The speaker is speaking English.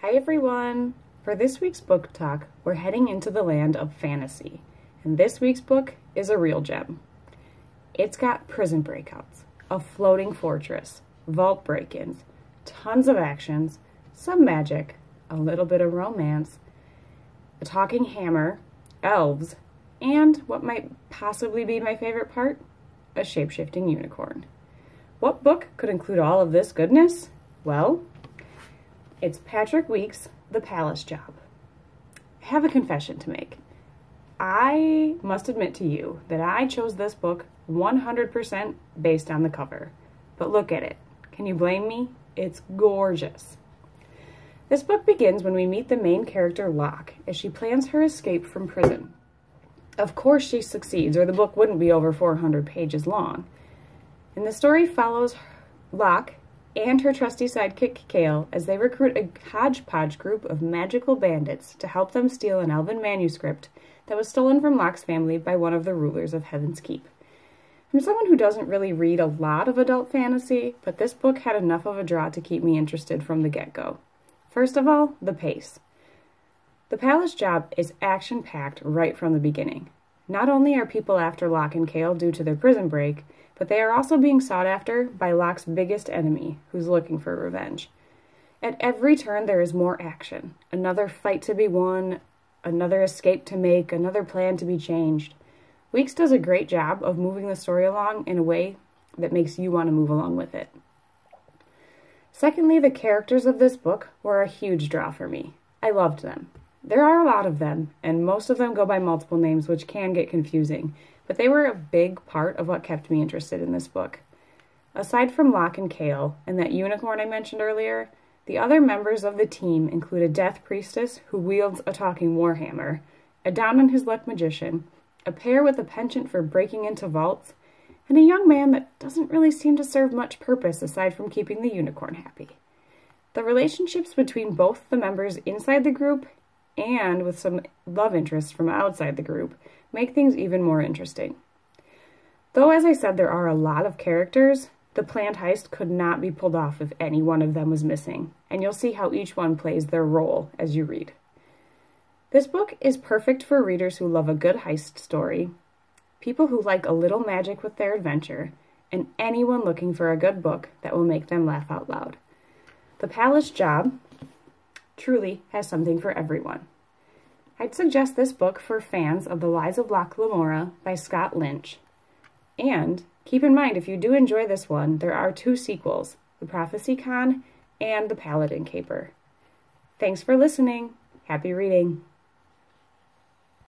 Hi everyone! For this week's book talk, we're heading into the land of fantasy, and this week's book is a real gem. It's got prison breakouts, a floating fortress, vault break-ins, tons of actions, some magic, a little bit of romance, a talking hammer, elves, and what might possibly be my favorite part, a shape-shifting unicorn. What book could include all of this goodness? Well, it's Patrick Weekes' The Palace Job. I have a confession to make. I must admit to you that I chose this book 100% based on the cover. But look at it. Can you blame me? It's gorgeous. This book begins when we meet the main character, Locke, as she plans her escape from prison. Of course she succeeds, or the book wouldn't be over 400 pages long. And the story follows Locke and her trusty sidekick, Cale, as they recruit a hodgepodge group of magical bandits to help them steal an elven manuscript that was stolen from Locke's family by one of the rulers of Heaven's Keep. I'm someone who doesn't really read a lot of adult fantasy, but this book had enough of a draw to keep me interested from the get-go. First of all, the pace. The Palace Job is action-packed right from the beginning. Not only are people after Locke and Cale due to their prison break, but they are also being sought after by Locke's biggest enemy, who's looking for revenge. At every turn, there is more action. Another fight to be won, another escape to make, another plan to be changed. Weekes does a great job of moving the story along in a way that makes you want to move along with it. Secondly, the characters of this book were a huge draw for me. I loved them. There are a lot of them, and most of them go by multiple names, which can get confusing, but they were a big part of what kept me interested in this book. Aside from Locke and Cale, and that unicorn I mentioned earlier, the other members of the team include a death priestess who wields a talking warhammer, a down-on-his-luck magician, a pair with a penchant for breaking into vaults, and a young man that doesn't really seem to serve much purpose aside from keeping the unicorn happy. The relationships between both the members inside the group and with some love interest from outside the group make things even more interesting. Though, as I said, there are a lot of characters, the planned heist could not be pulled off if any one of them was missing, and you'll see how each one plays their role as you read. This book is perfect for readers who love a good heist story, people who like a little magic with their adventure, and anyone looking for a good book that will make them laugh out loud. The Palace Job truly has something for everyone. I'd suggest this book for fans of The Lies of Locke Lamora by Scott Lynch. And keep in mind, if you do enjoy this one, there are 2 sequels, The Prophecy Con and The Paladin Caper. Thanks for listening. Happy reading.